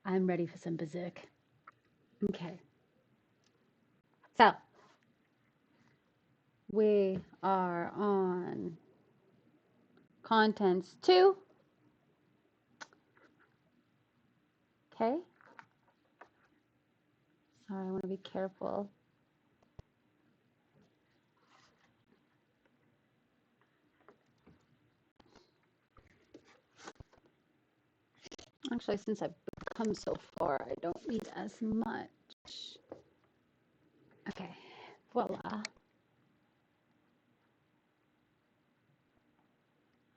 I'm ready for some Berserk. Okay. So, we are on contents 2. Okay. Sorry, I want to be careful. Actually, since I've come so far, I don't need as much. Okay, voila.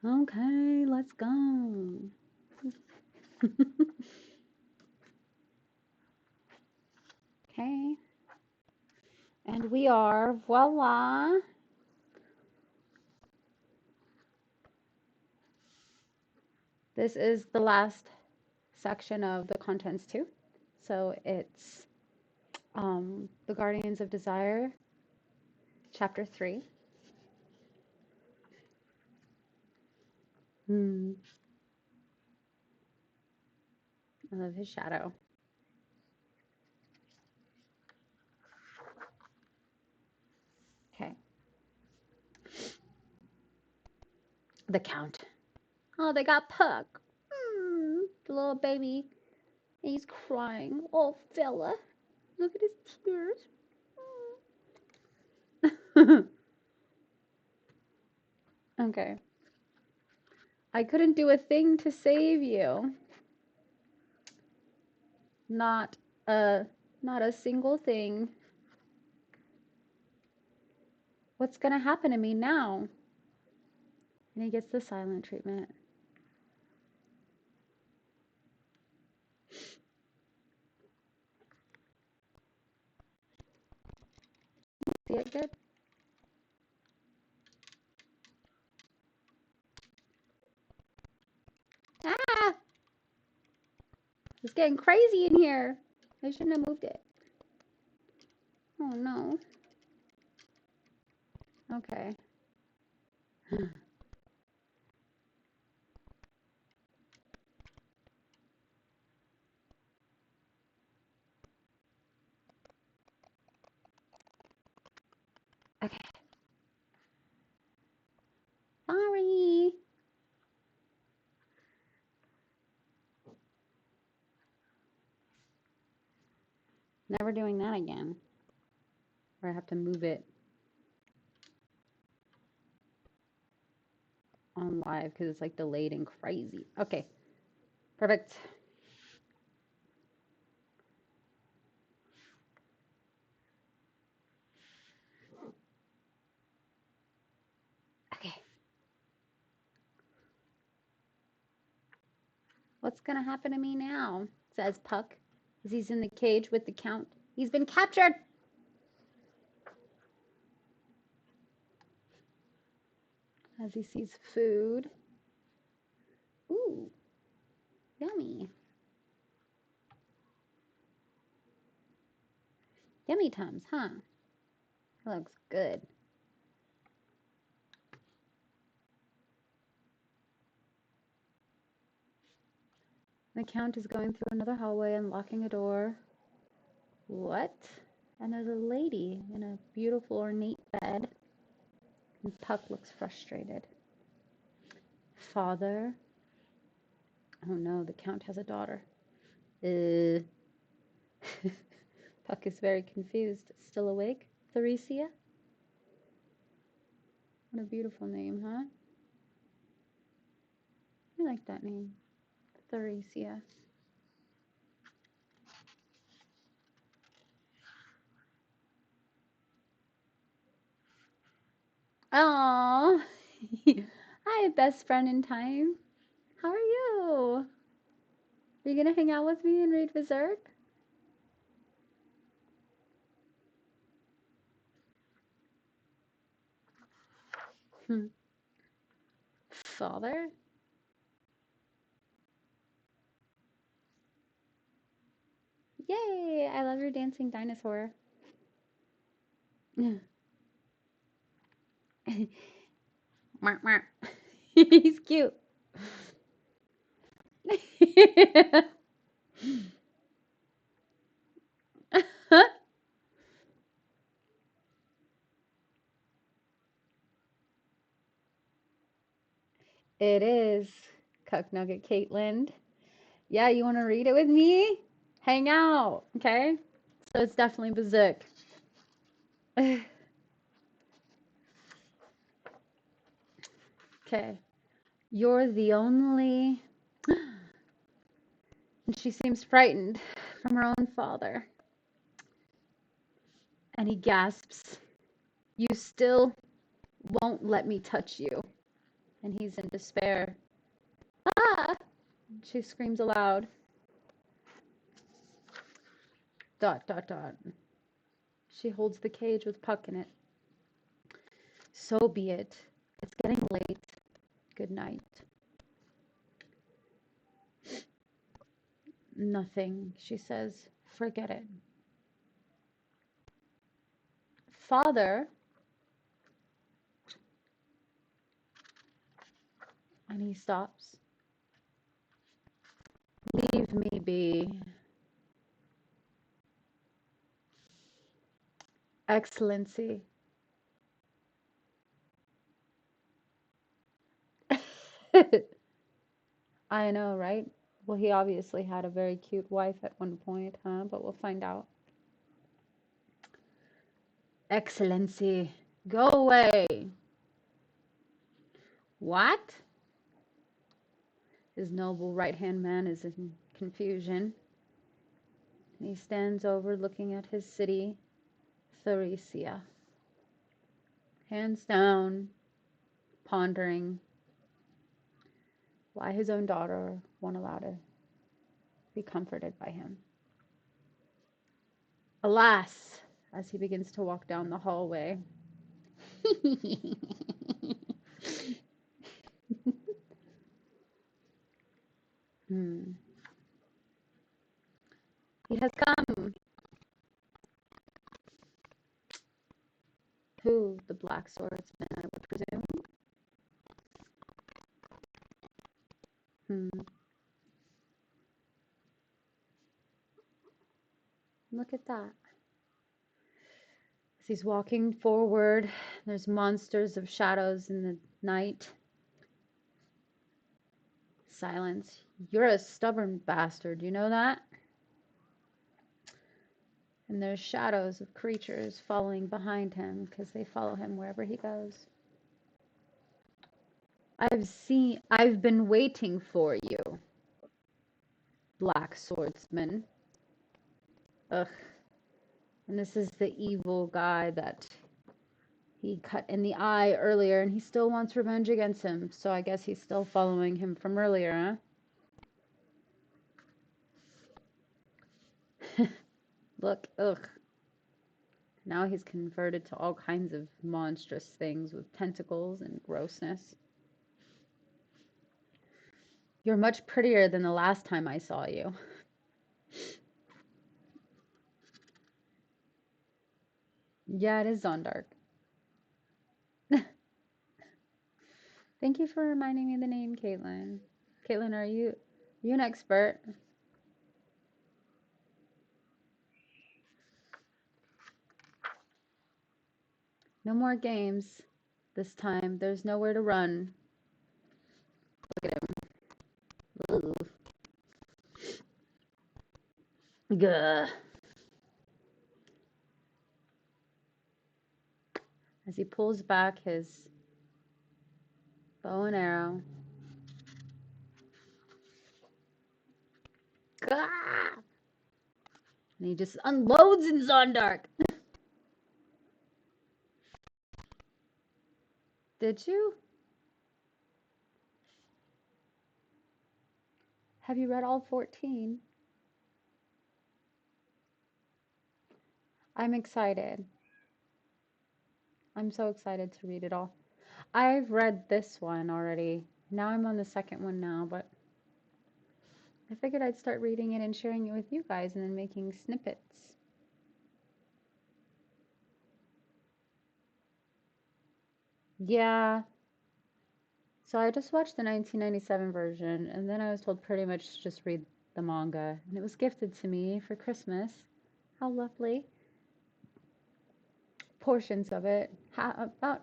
Okay, let's go. Okay. And we are, voila. This is the last section of the contents 2. So it's The Guardians of Desire, chapter 3. I love his shadow. Okay. The Count. Oh, they got Puck. The little baby. He's crying. Oh, fella. Look at his tears. Okay. I couldn't do a thing to save you. Not a single thing. What's gonna happen to me now? And he gets the silent treatment. See it good? Ah! It's getting crazy in here. I shouldn't have moved it. Oh no. Okay. Okay. Sorry. Never doing that again. Or I have to move it on live because it's like delayed and crazy. Okay. Perfect. Okay. What's gonna happen to me now? Says Puck as he's in the cage with the Count. He's been captured. As he sees food. Ooh. Yummy. Yummy Tums, huh? That looks good. The Count is going through another hallway and locking a door. What? And there's a lady in a beautiful ornate bed. And Puck looks frustrated. Father? Oh no, the Count has a daughter. Puck is very confused. Still awake? Theresia? What a beautiful name, huh? I like that name. Theresia. Oh, hi, best friend in time. How are you? Are you gonna hang out with me and read Berserk? Father? Yay! I love your dancing dinosaur. He's cute. It is Cuck Nugget Caitlin. Yeah, you want to read it with me? Hang out, okay? So it's definitely Berserk. Okay. You're the only. And she seems frightened from her own father. And he gasps, "You still won't let me touch you." And he's in despair. Ah! She screams aloud. ... She holds the cage with Puck in it. So be it. It's getting late. Good night. Nothing, she says. Forget it. Father. And he stops. Leave me be. Excellency. I know, right? Well, he obviously had a very cute wife at one point, huh? But we'll find out. Excellency, go away. What? His noble right-hand man is in confusion. He stands over looking at his city, Theresia. Hands down, pondering why his own daughter won't allow to be comforted by him. Alas, as he begins to walk down the hallway. He has come. Who? The black swordsman, I would presume. Look at that. As he's walking forward, there's monsters of shadows in the night. Silence. You're a stubborn bastard, you know that? And there's shadows of creatures following behind him because they follow him wherever he goes. I've been waiting for you, black swordsman. Ugh. And this is the evil guy that he cut in the eye earlier, and he still wants revenge against him. So I guess he's still following him from earlier, huh? Look, ugh. Now he's converted to all kinds of monstrous things with tentacles and grossness. You're much prettier than the last time I saw you. Yeah, it is Zondark. Thank you for reminding me the name, Caitlin. Caitlin, are you an expert? No more games. This time, there's nowhere to run. Look at him. Ugh. Gah. As he pulls back his bow and arrow. Gah! And he just unloads in Zondark. Did you? Have you read all 14? I'm excited. I'm so excited to read it all. I've read this one already. Now I'm on the second one now, but I figured I'd start reading it and sharing it with you guys and then making snippets. Yeah. So I just watched the 1997 version, and then I was told pretty much just read the manga, and it was gifted to me for Christmas. How lovely. Portions of it, about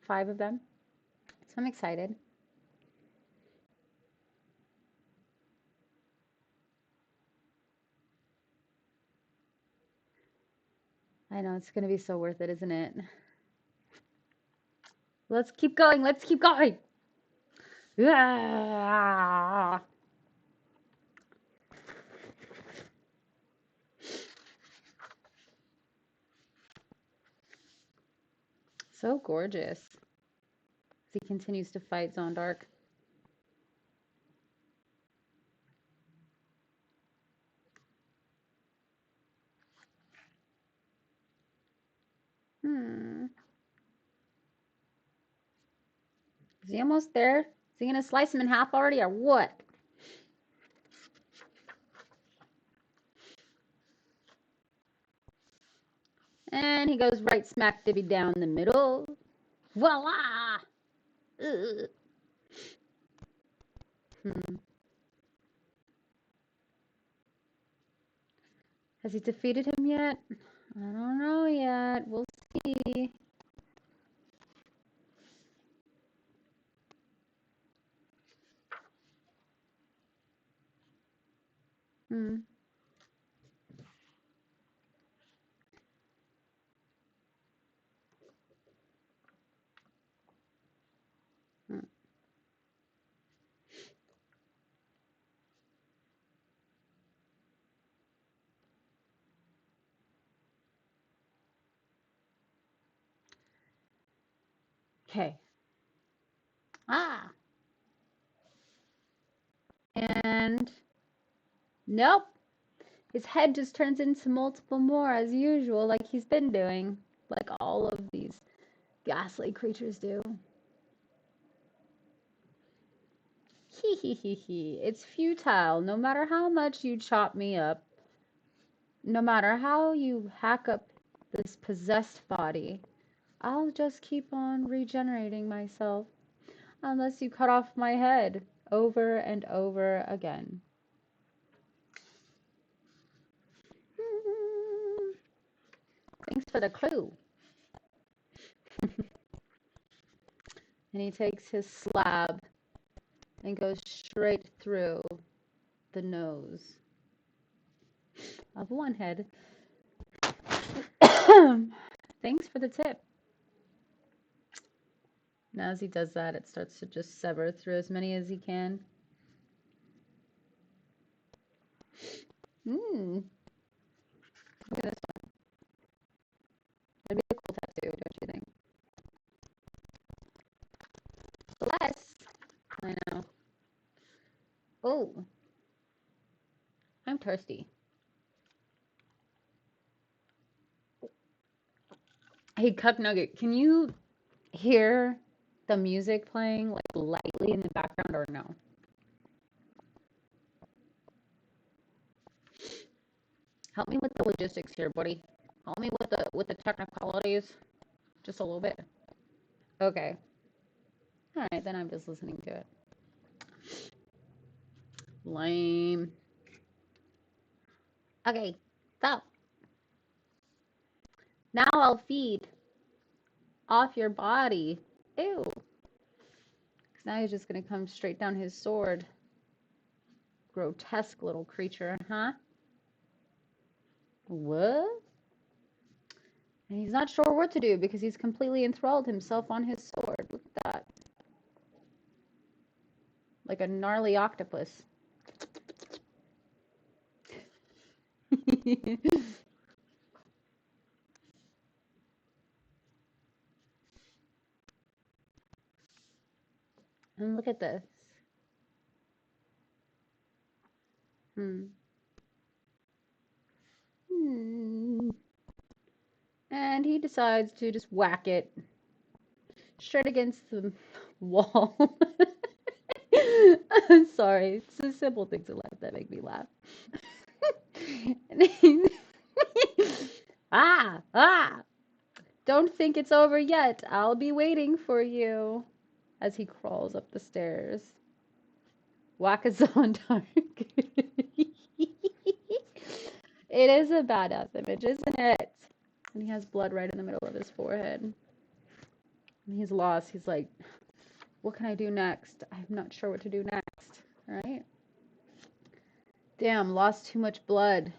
5 of them. So I'm excited. I know, it's gonna be so worth it, isn't it? Let's keep going. Let's keep going. Ah! So gorgeous. As he continues to fight Zondark. Is he almost there? Is he gonna slice him in half already, or what? And he goes right smack dibby down the middle. Voila! Ugh. Has he defeated him yet? I don't know yet. We'll see. Hmm. Okay. Ah! And nope. His head just turns into multiple more as usual, like he's been doing. Like all of these ghastly creatures do. Hee hee hee hee. It's futile. No matter how much you chop me up, no matter how you hack up this possessed body, I'll just keep on regenerating myself unless you cut off my head over and over again. Thanks for the clue. And he takes his slab and goes straight through the nose of one head. Thanks for the tip. Now as he does that, it starts to just sever through as many as he can. Look at this one. That'd be a cool tattoo, don't you think? Bless. I know. Oh. I'm thirsty. Hey, Cup Nugget, can you hear the music playing like lightly in the background or no? Help me with the logistics here, buddy. Help me with the technicalities. Just a little bit. Okay. Alright, then I'm just listening to it. Lame. Okay, so now I'll feed off your body. Ew. Because now he's just gonna come straight down his sword. Grotesque little creature, huh? What? And he's not sure what to do because he's completely enthralled himself on his sword. Look at that. Like a gnarly octopus. And look at this. And he decides to just whack it straight against the wall. I'm sorry. It's the simple things in life that make me laugh. Ah! Don't think it's over yet. I'll be waiting for you. As he crawls up the stairs. Wakazon It is a badass image, isn't it? And he has blood right in the middle of his forehead. And he's lost. He's like, what can I do next? I'm not sure what to do next. Right? Damn, lost too much blood.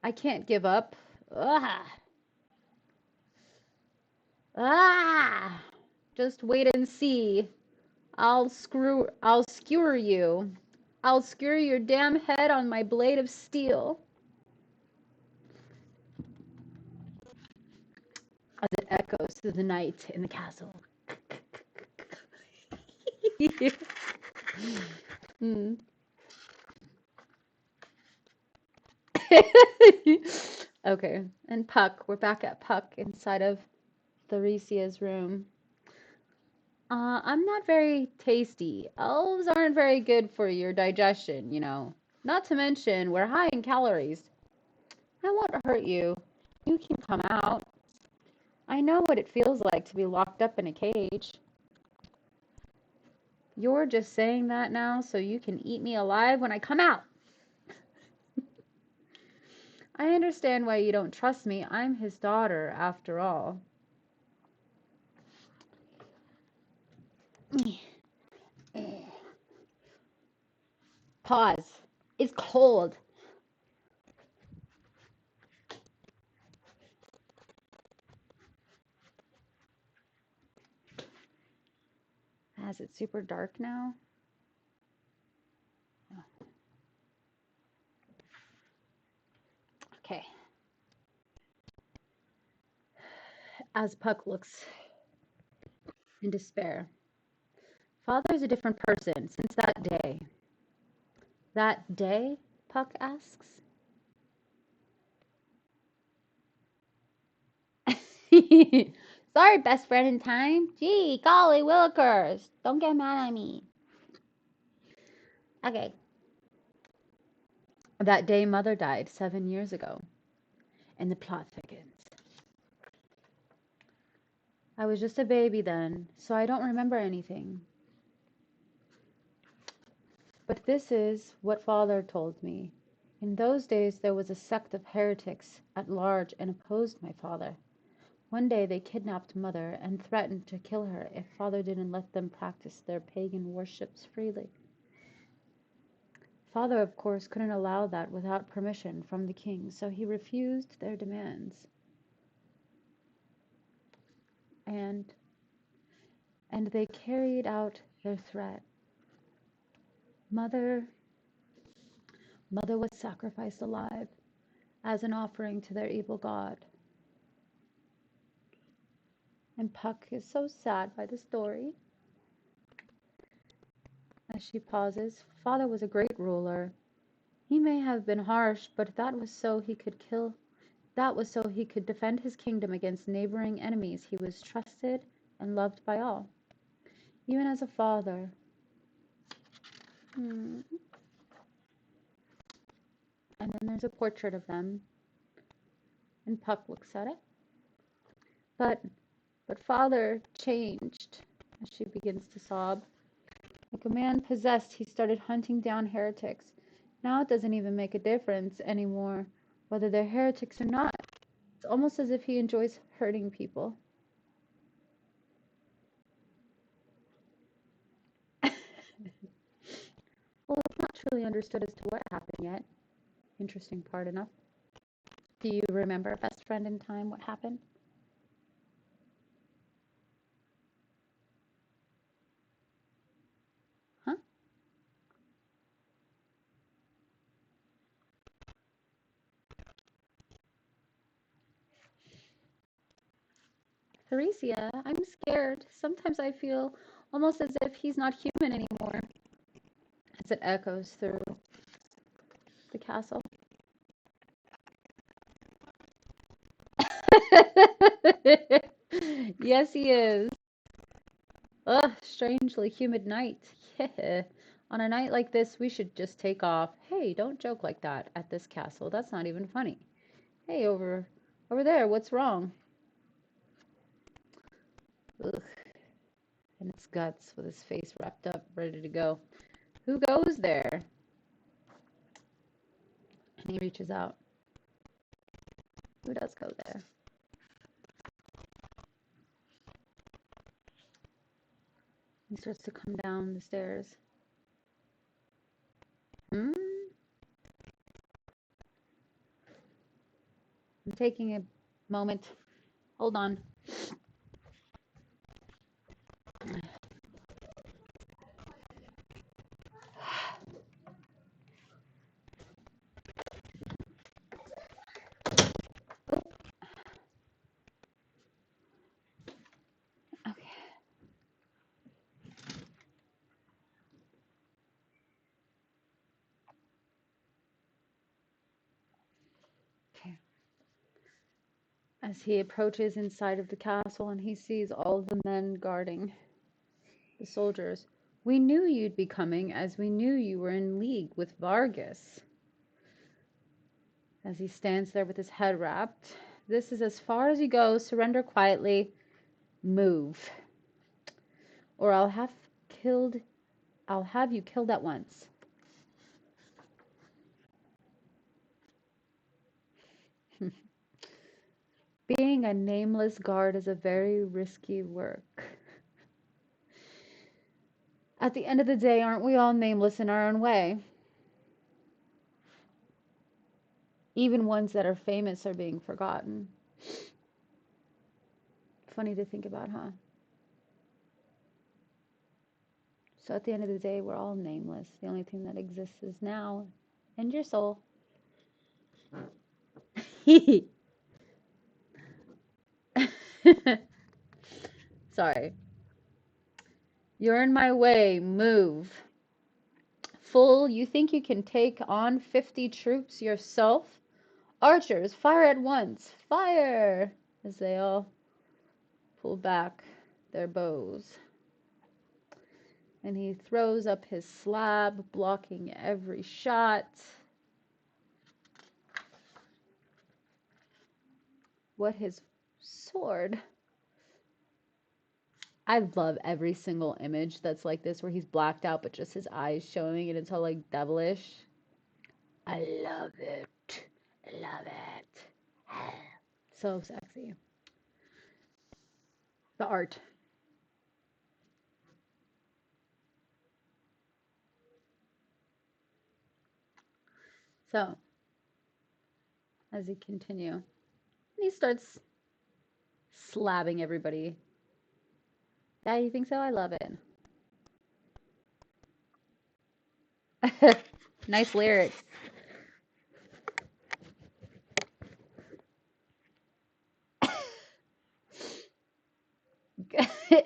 I can't give up. Ugh. Ah! Just wait and see. I'll skewer you. I'll skewer your damn head on my blade of steel. As it echoes through the night in the castle. Mm. Okay, and Puck. We're back at Puck inside of Theresia's room. I'm not very tasty. Elves aren't very good for your digestion, you know. Not to mention, we're high in calories. I won't hurt you. You can come out. I know what it feels like to be locked up in a cage. You're just saying that now so you can eat me alive when I come out. I understand why you don't trust me. I'm his daughter, after all. Pause. It's cold. Is it super dark now? Oh. Okay. As Puck looks in despair. Father's a different person since that day. That day? Puck asks. Sorry, best friend in time. Gee, golly willikers. Don't get mad at me. Okay. That day Mother died 7 years ago, and the plot thickens. I was just a baby then, so I don't remember anything. But this is what Father told me. In those days there was a sect of heretics at large and opposed my father. One day they kidnapped Mother and threatened to kill her if Father didn't let them practice their pagan worships freely. Father, of course, couldn't allow that without permission from the king, so he refused their demands. And they carried out their threat. Mother was sacrificed alive as an offering to their evil god. And Puck is so sad by the story. As she pauses, Father was a great ruler. He may have been harsh, but that was so he could defend his kingdom against neighboring enemies. He was trusted and loved by all, even as a father. And then there's a portrait of them, and Puck looks at it. But Father changed, as she begins to sob. Like a man possessed, he started hunting down heretics. Now it doesn't even make a difference anymore whether they're heretics or not. It's almost as if he enjoys hurting people. Well, it's not truly understood as to what happened yet. Interesting part enough. Do you remember, best friend in time, what happened? Huh? Theresia, I'm scared. Sometimes I feel almost as if he's not human anymore. As it echoes through the castle. Yes, he is. Ugh, strangely humid night. Yeah. On a night like this, we should just take off. Hey, don't joke like that at this castle. That's not even funny. Hey, over there, what's wrong? Ugh. And its guts with his face wrapped up, ready to go. Who goes there? And he reaches out. Who does go there? He starts to come down the stairs. I'm taking a moment. Hold on. as he approaches inside of the castle and he sees all the men guarding the soldiers. We knew you'd be coming, as we knew you were in league with Vargas. As he stands there with his head wrapped. This is as far as you go. Surrender quietly. Move. Or I'll have you killed at once. Being a nameless guard is a very risky work. At the end of the day, aren't we all nameless in our own way? Even ones that are famous are being forgotten. Funny to think about, huh? So at the end of the day, we're all nameless. The only thing that exists is now and your soul. Sorry. You're in my way. Move. Fool, you think you can take on 50 troops yourself? Archers, fire at once. Fire! As they all pull back their bows. And he throws up his slab, blocking every shot. What his sword? I love every single image that's like this, where he's blacked out, but just his eyes showing, and it's all like devilish. I love it. I love it. So sexy. The art. So, as he continue, and he starts slabbing everybody. Yeah, you think so? I love it. Nice lyrics.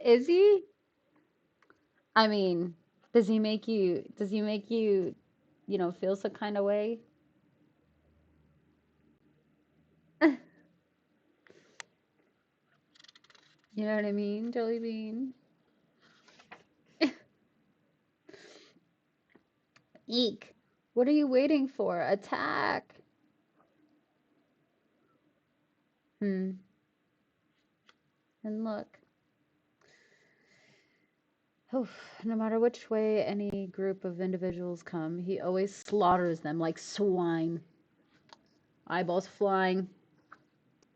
Is he? I mean, does he make you, feel some kind of way? You know what I mean, Jelly Bean? Eek. What are you waiting for? Attack. And look. Oof, no matter which way any group of individuals come, he always slaughters them like swine. Eyeballs flying.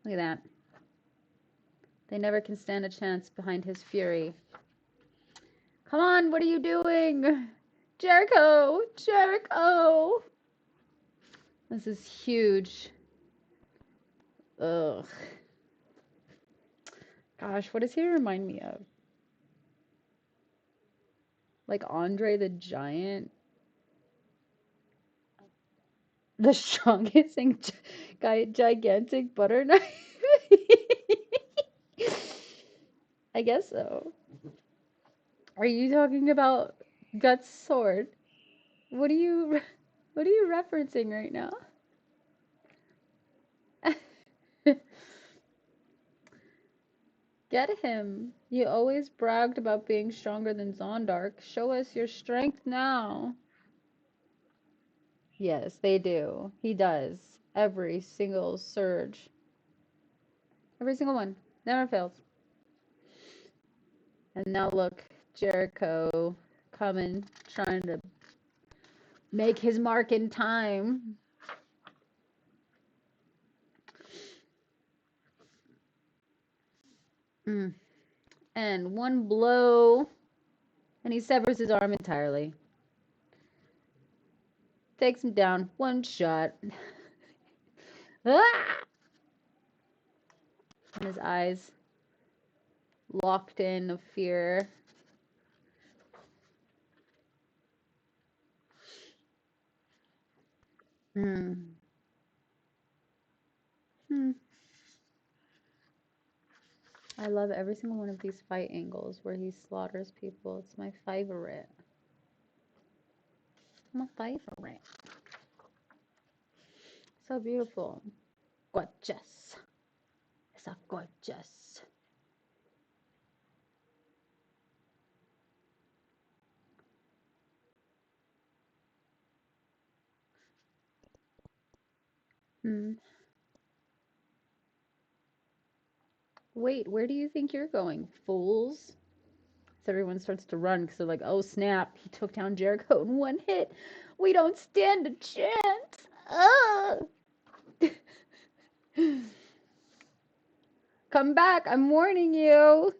Look at that. They never can stand a chance behind his fury. Come on, what are you doing? Jericho! Jericho! This is huge. Ugh. Gosh, what does he remind me of? Like Andre the Giant? The strongest and gigantic butter knife? I guess so. Are you talking about Guts' sword? What are you referencing right now? Get him. You always bragged about being stronger than Zondark. Show us your strength now. Yes, they do. He does. Every single surge. Every single one. Never fails. And now look, Jericho coming, trying to make his mark in time. And one blow, and he severs his arm entirely. Takes him down. One shot. Ah! And his eyes locked in of fear. I love every single one of these fight angles where he slaughters people. It's my favorite. My favorite. So beautiful. Gorgeous. So gorgeous. Wait, where do you think you're going, fools? So everyone starts to run because they're like, oh snap, he took down Jericho in one hit. We don't stand a chance. Come back, I'm warning you.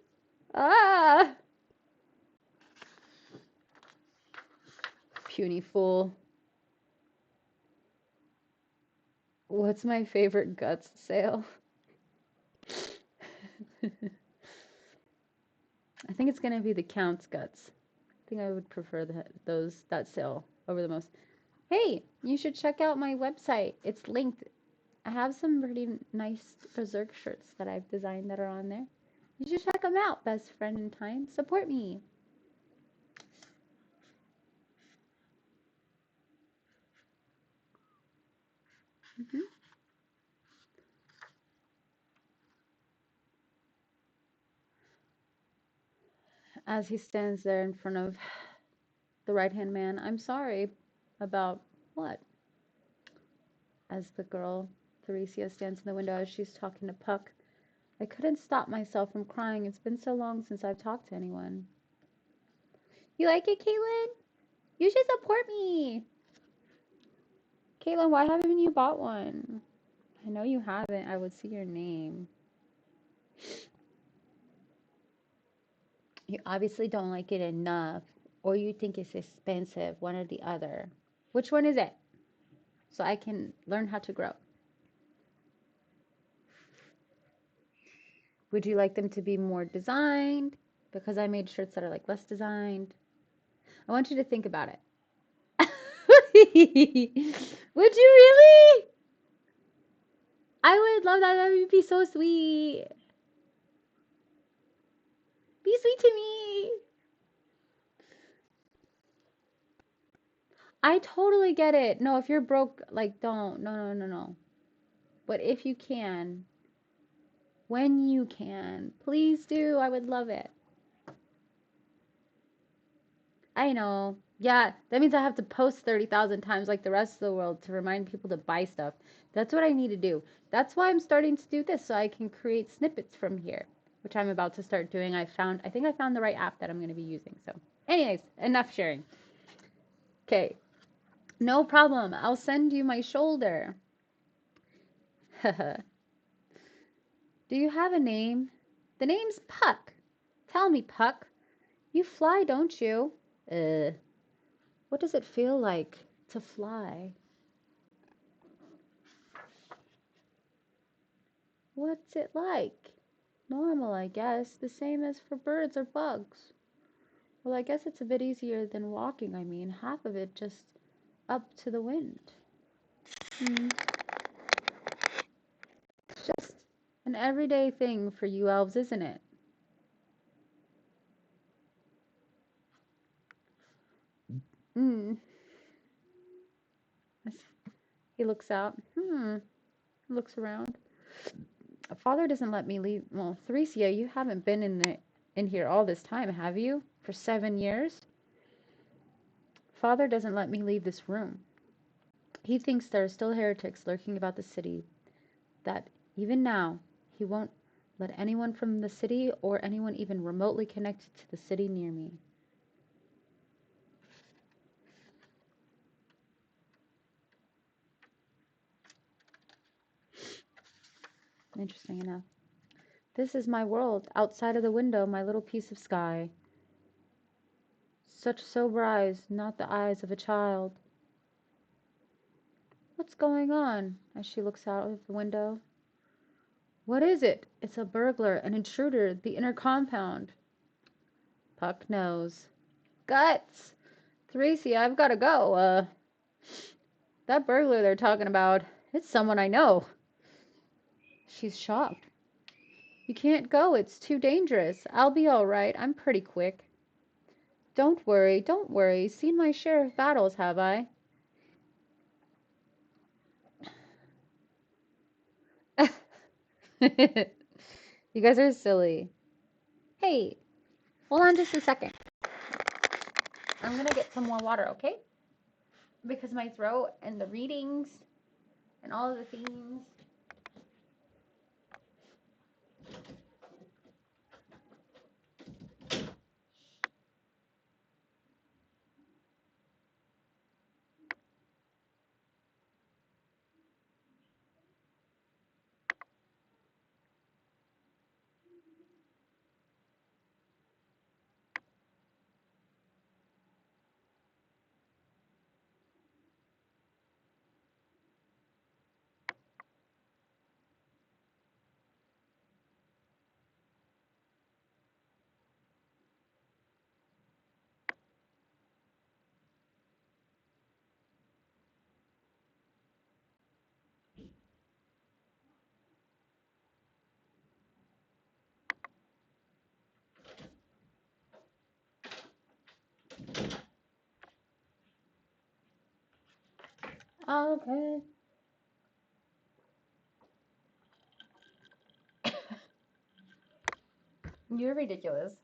Ah! Puny fool. What's my favorite guts sale? I think it's gonna be the Count's guts. I think I would prefer that sale over the most. Hey, you should check out my website. It's linked. I have some pretty nice Berserk shirts that I've designed that are on there. You should check them out, best friend in time. Support me. Mm-hmm. As he stands there in front of the right-hand man, I'm sorry about what? As the girl, Theresia, stands in the window as she's talking to Puck. I couldn't stop myself from crying. It's been so long since I've talked to anyone. You like it, Caitlin? You should support me. Caitlin, why haven't you bought one? I know you haven't. I would see your name. You obviously don't like it enough, or you think it's expensive, one or the other. Which one is it? So I can learn how to grow. Would you like them to be more designed? Because I made shirts that are like less designed. I want you to think about it. Would you really? I would love that. That would be so sweet. Be sweet to me. I totally get it. No, if you're broke, like, don't. No. But if you can, when you can, please do. I would love it. I know. Yeah, that means I have to post 30,000 times like the rest of the world to remind people to buy stuff. That's what I need to do. That's why I'm starting to do this, so I can create snippets from here, which I'm about to start doing. I think I found the right app that I'm going to be using. So, anyways, enough sharing. Okay. No problem. I'll send you my shoulder. Do you have a name? The name's Puck. Tell me, Puck. You fly, don't you? What does it feel like to fly? What's it like? Normal, I guess. The same as for birds or bugs. Well, I guess it's a bit easier than walking, I mean. Half of it just up to the wind. It's just an everyday thing for you elves, isn't it? He looks out. Looks around. Father doesn't let me leave. Well, Theresia, you haven't been in here all this time, have you? For 7 years? Father doesn't let me leave this room. He thinks there are still heretics lurking about the city, that even now he won't let anyone from the city or anyone even remotely connected to the city near me. Interesting enough. This is my world, outside of the window, my little piece of sky. Such sober eyes, not the eyes of a child. What's going on? As she looks out of the window. What is it? It's a burglar, an intruder, the inner compound. Puck knows. Guts! Theresia, I've got to go. That burglar they're talking about, it's someone I know. She's shocked. You can't go, it's too dangerous. I'll be all right, I'm pretty quick. Don't worry. Seen my share of battles, have I? You guys are silly. Hey, hold on just a second. I'm gonna get some more water, okay? Because my throat and the readings and all of the things. Okay. You're ridiculous.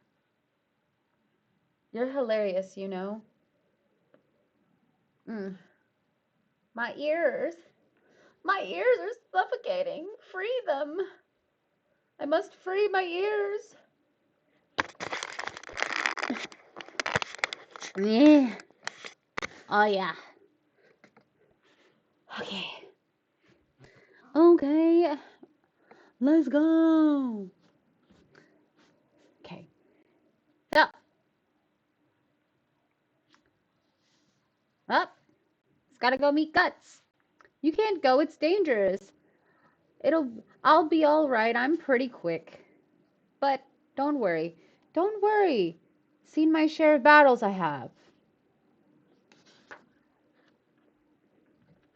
You're hilarious, you know. My ears. My ears are suffocating. Free them. I must free my ears. Yeah. Oh, yeah. Okay. Okay. Let's go. Okay. Up. Up. It's gotta go meet Guts. You can't go. It's dangerous. I'll be all right. I'm pretty quick. But don't worry. Don't worry. Seen my share of battles I have.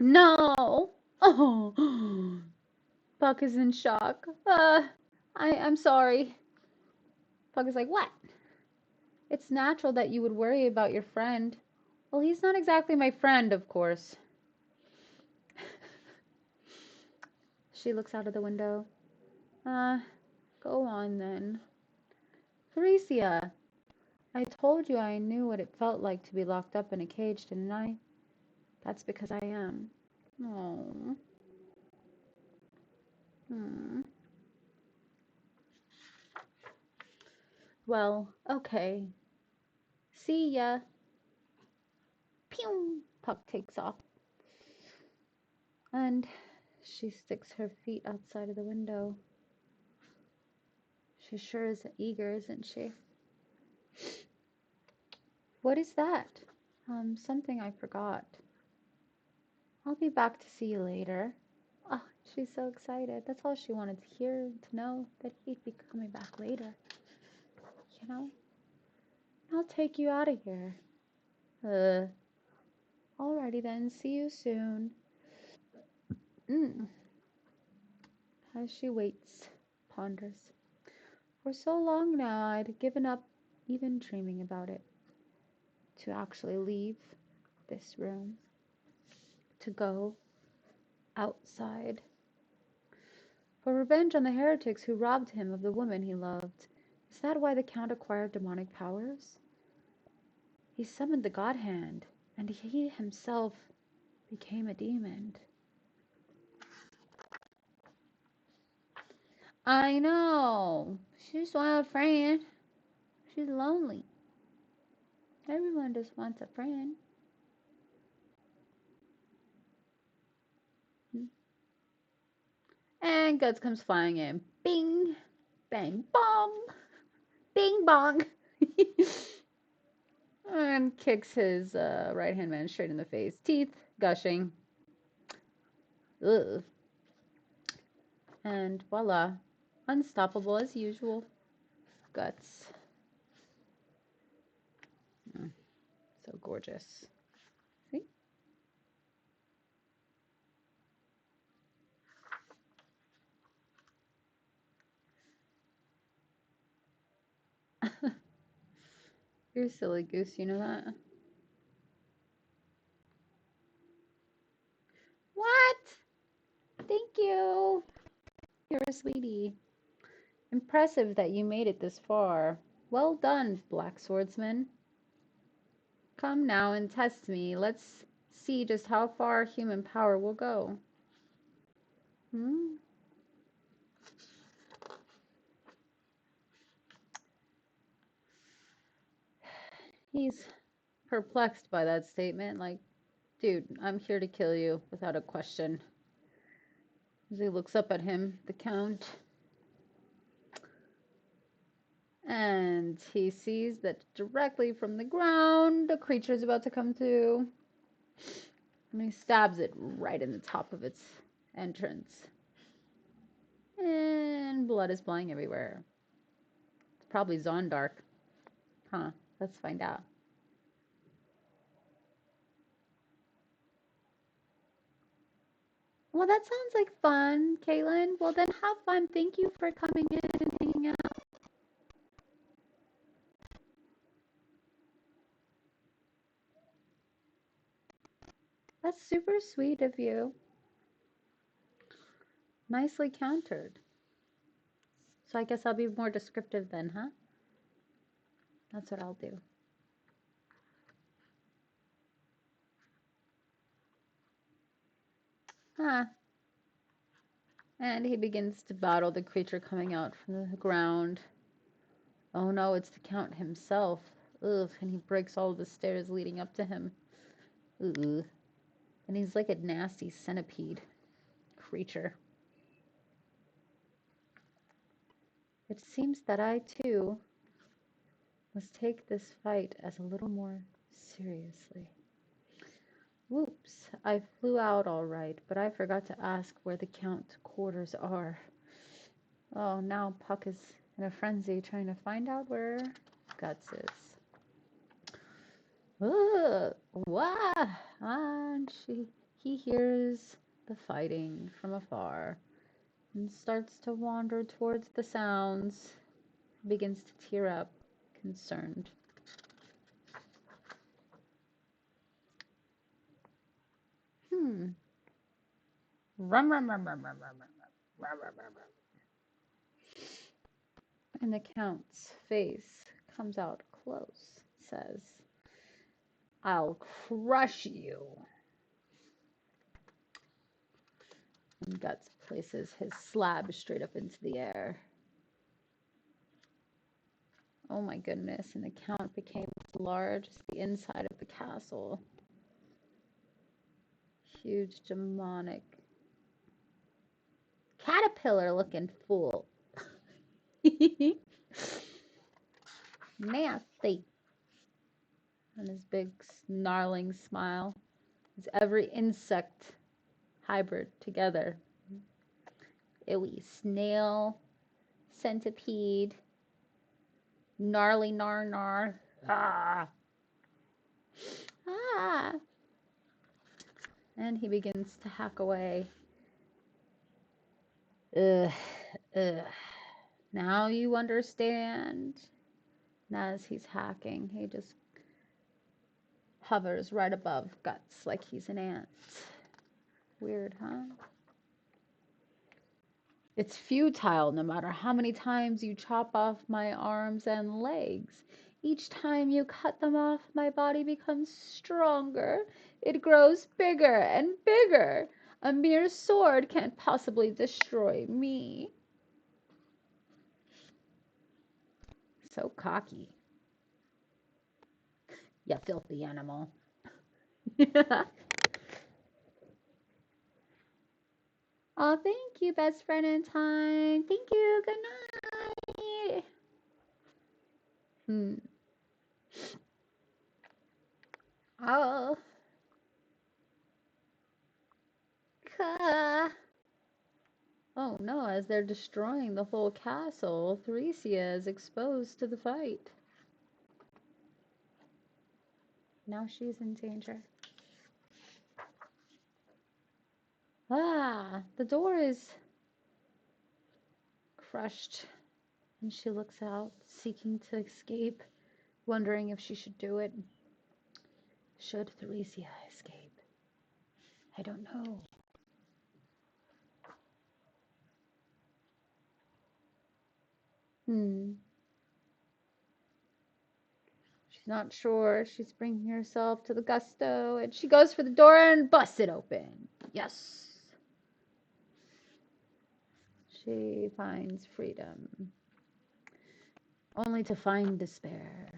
No. Oh. Puck is in shock. I'm sorry. Puck is like, what? It's natural that you would worry about your friend. Well, he's not exactly my friend, of course. She looks out of the window. Go on then. Theresia, I told you I knew what it felt like to be locked up in a cage, didn't I? That's because I am. Oh. Well, okay. See ya. Pew! Puck takes off. And she sticks her feet outside of the window. She sure is eager, isn't she? What is that? Something I forgot. I'll be back to see you later. Oh, she's so excited. That's all she wanted to hear, to know that he'd be coming back later. You know? I'll take you out of here. Alrighty then. See you soon. As she waits, ponders. For so long now, I'd given up even dreaming about it. To actually leave this room. To go outside. For revenge on the heretics who robbed him of the woman he loved. Is that why the Count acquired demonic powers? He summoned the God Hand, and he himself became a demon. I know. She just wants a friend. She's lonely. Everyone just wants a friend. And Guts comes flying in. Bing! Bang! Bong! Bing bong! And kicks his right-hand man straight in the face. Teeth gushing. Ugh. And voila. Unstoppable as usual. Guts. So gorgeous. See? You're a silly goose, you know that? What? Thank you. You're a sweetie. Impressive that you made it this far. Well done, Black Swordsman. Come now and test me. Let's see just how far human power will go. Hmm? He's perplexed by that statement. Like, dude, I'm here to kill you without a question. As he looks up at him, the Count, and he sees that directly from the ground, a creature is about to come through. And he stabs it right in the top of its entrance. And blood is flying everywhere. It's probably Zondark. Huh, let's find out. Well, that sounds like fun, Caitlin. Well, then have fun. Thank you for coming in and hanging out. That's super sweet of you. Nicely countered. So I guess I'll be more descriptive then, huh? That's what I'll do. Huh. And he begins to battle the creature coming out from the ground. Oh no, it's the Count himself. Ugh, and he breaks all the stairs leading up to him. Ugh. And he's like a nasty centipede creature. It seems that I, too, must take this fight as a little more seriously. Whoops, I flew out all right, but I forgot to ask where the Count's quarters are. Oh, now Puck is in a frenzy trying to find out where Guts is. Wah! And he hears the fighting from afar and starts to wander towards the sounds, begins to tear up, concerned. Rum, rum, rum, rum, rum, rum, rum, rum, rum, rum, rum. And the Count's face comes out close, says, I'll crush you. And Guts places his slab straight up into the air. Oh my goodness, and the Count became as large as the inside of the castle. Huge, demonic, caterpillar-looking fool. Nasty. And his big, snarling smile is every insect hybrid together. Ewy, snail, centipede, gnarly gnar. Ah. Ah. And he begins to hack away. Ugh. Ugh. Now you understand. And as he's hacking, he just hovers right above Guts like he's an ant. Weird, huh? It's futile no matter how many times you chop off my arms and legs. Each time you cut them off, my body becomes stronger. It grows bigger and bigger. A mere sword can't possibly destroy me. So cocky. You filthy animal. Oh, thank you, best friend in time. Thank you. Good night. Oh. Oh no, as they're destroying the whole castle, Theresia is exposed to the fight. Now she's in danger. The door is crushed, and she looks out, seeking to escape, wondering if she should do it. Should Theresia escape? I don't know. Hmm. She's not sure. She's bringing herself to the gusto, and she goes for the door and busts it open. Yes. She finds freedom, only to find despair.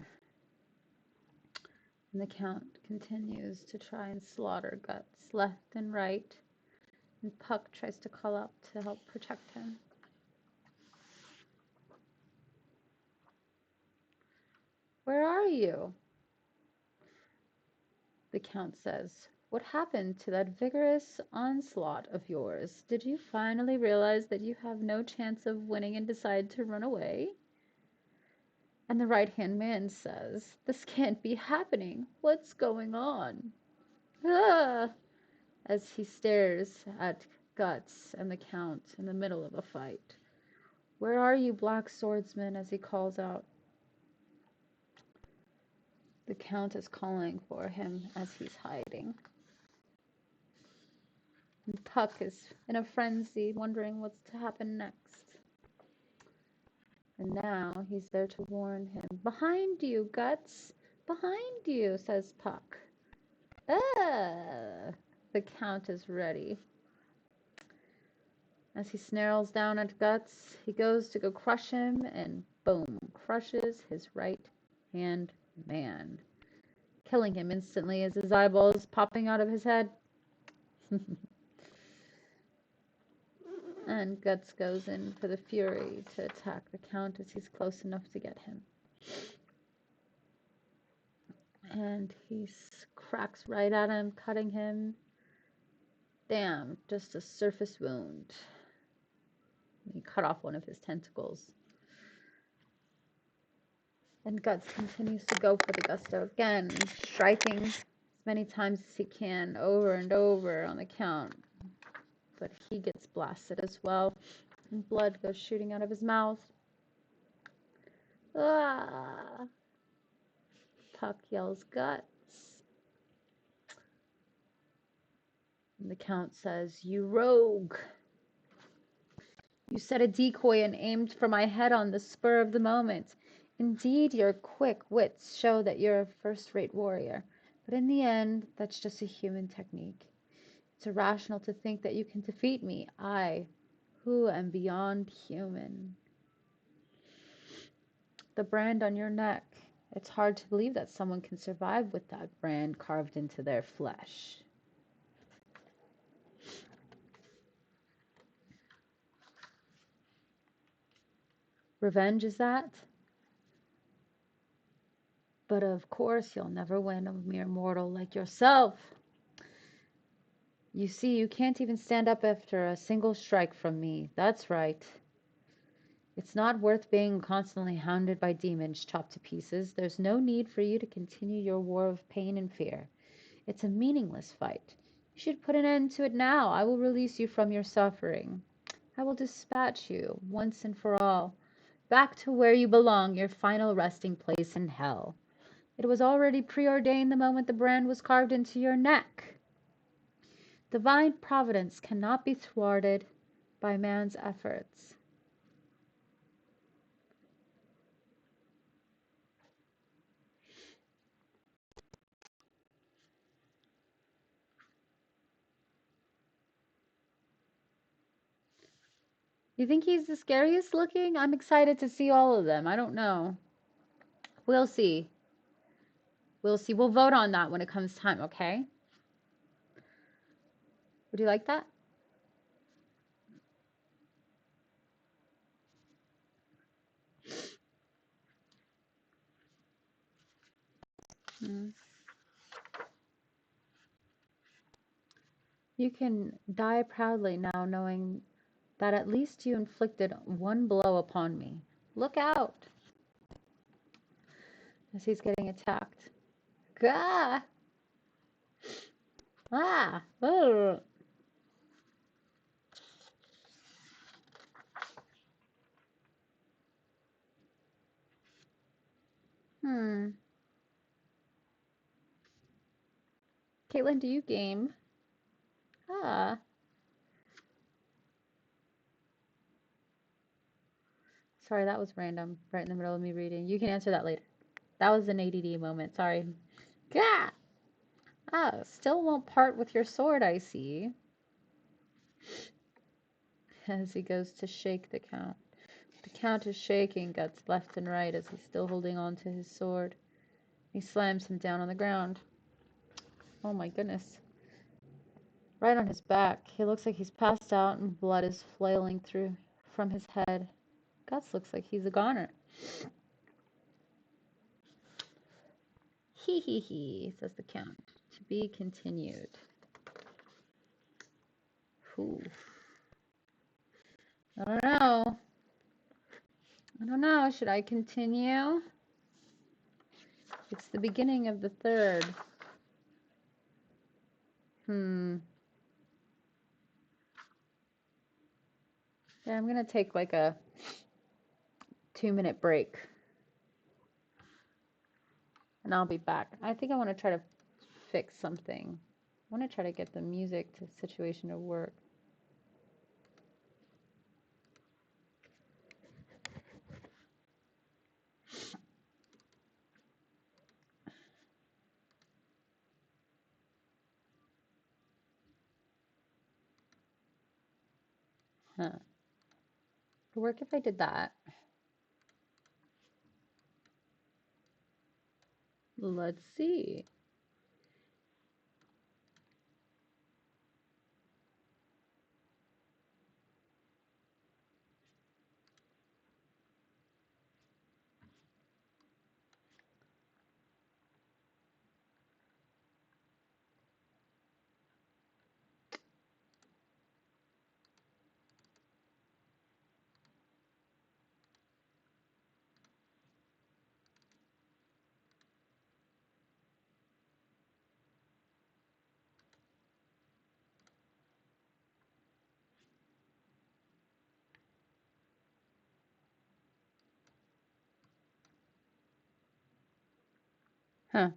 And the Count continues to try and slaughter Guts left and right, and Puck tries to call up to help protect him. Where are you? The Count says. What happened to that vigorous onslaught of yours? Did you finally realize that you have no chance of winning and decide to run away? And the right-hand man says, this can't be happening. What's going on? Ah! As he stares at Guts and the Count in the middle of a fight. Where are you, Black Swordsman? As he calls out. The Count is calling for him as he's hiding. And Puck is in a frenzy, wondering what's to happen next. And now he's there to warn him. Behind you, Guts! Behind you, says Puck. Ah! The Count is ready. As he snarls down at Guts, he goes to go crush him, and boom, crushes his right-hand man, killing him instantly as his eyeballs popping out of his head. And Guts goes in for the Fury to attack the Count as he's close enough to get him. And he cracks right at him, cutting him. Damn, just a surface wound. He cut off one of his tentacles. And Guts continues to go for the gusto again, striking as many times as he can, over and over on the Count. But he gets blasted as well, and blood goes shooting out of his mouth. Ah! Puck yells, Guts. And the Count says, you rogue! You set a decoy and aimed for my head on the spur of the moment. Indeed, your quick wits show that you're a first-rate warrior. But in the end, that's just a human technique. It's irrational to think that you can defeat me, I, who am beyond human. The brand on your neck. It's hard to believe that someone can survive with that brand carved into their flesh. Revenge, is that? But of course you'll never win a mere mortal like yourself. You see, you can't even stand up after a single strike from me. That's right. It's not worth being constantly hounded by demons, chopped to pieces. There's no need for you to continue your war of pain and fear. It's a meaningless fight. You should put an end to it now. I will release you from your suffering. I will dispatch you, once and for all, back to where you belong, your final resting place in hell. It was already preordained the moment the brand was carved into your neck. Divine providence cannot be thwarted by man's efforts. You think he's the scariest looking? I'm excited to see all of them. I don't know. We'll see. We'll see. We'll vote on that when it comes time, okay? Would you like that? You can die proudly now knowing that at least you inflicted one blow upon me. Look out! As he's getting attacked. Gah! Ah! Oh! Caitlin, do you game? Sorry, that was random, right in the middle of me reading. You can answer that later. That was an ADD moment. Sorry. Gah! Ah, still won't part with your sword, I see. As he goes to shake the Count. The Count is shaking guts left and right as he's still holding on to his sword. He slams him down on the ground. Oh my goodness. Right on his back. He looks like he's passed out and blood is flailing through from his head. Guts looks like he's a goner. Hee hee hee, says the Count. To be continued. Whew. I don't know. Should I continue? It's the beginning of the third. Yeah, I'm gonna take like a 2-minute break. And I'll be back. I think I want to try to fix something. I want to try to get the music situation to work. Huh. It would work if I did that. Let's see. Huh.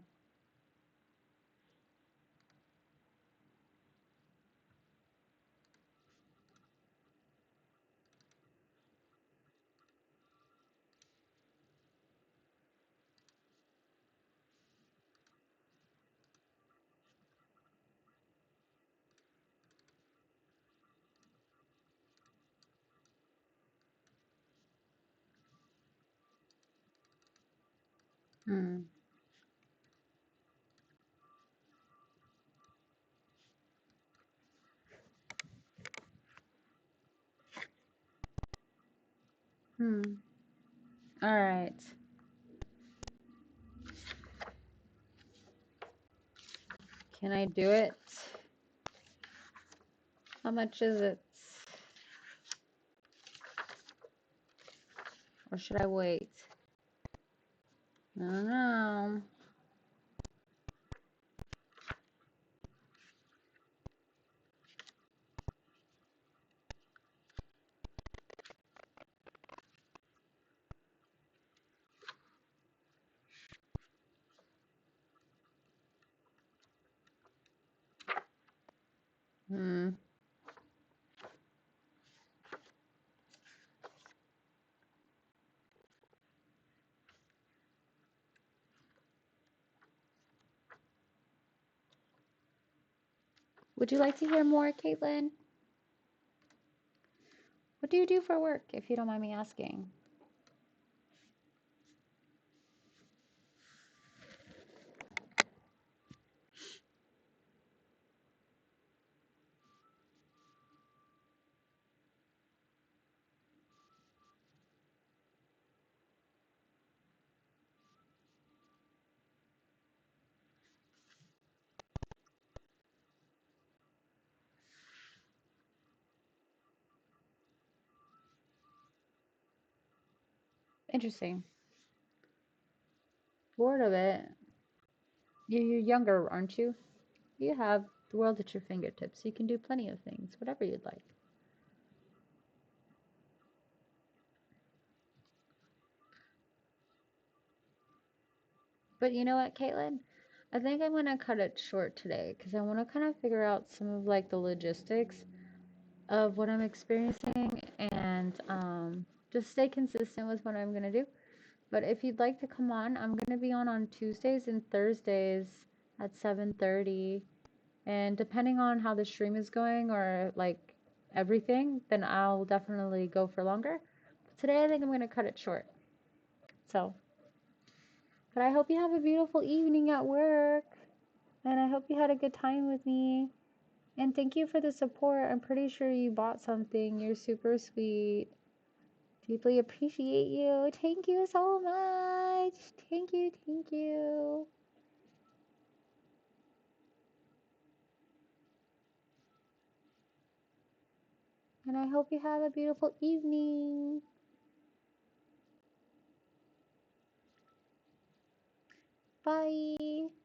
Hmm. All right. Can I do it? How much is it? Or should I wait? I don't know. Would you like to hear more, Caitlin? What do you do for work, if you don't mind me asking? Interesting. Bored of it. You're younger, aren't you? You have the world at your fingertips. You can do plenty of things, whatever you'd like. But you know what, Caitlin? I think I'm gonna cut it short today because I want to kind of figure out some of like the logistics of what I'm experiencing and just stay consistent with what I'm going to do. But if you'd like to come on, I'm going to be on Tuesdays and Thursdays at 7:30. And depending on how the stream is going or like everything, then I'll definitely go for longer. But today I think I'm going to cut it short. So, but I hope you have a beautiful evening at work. And I hope you had a good time with me. And thank you for the support. I'm pretty sure you bought something. You're super sweet. Deeply appreciate you. Thank you so much. Thank you. Thank you. And I hope you have a beautiful evening. Bye.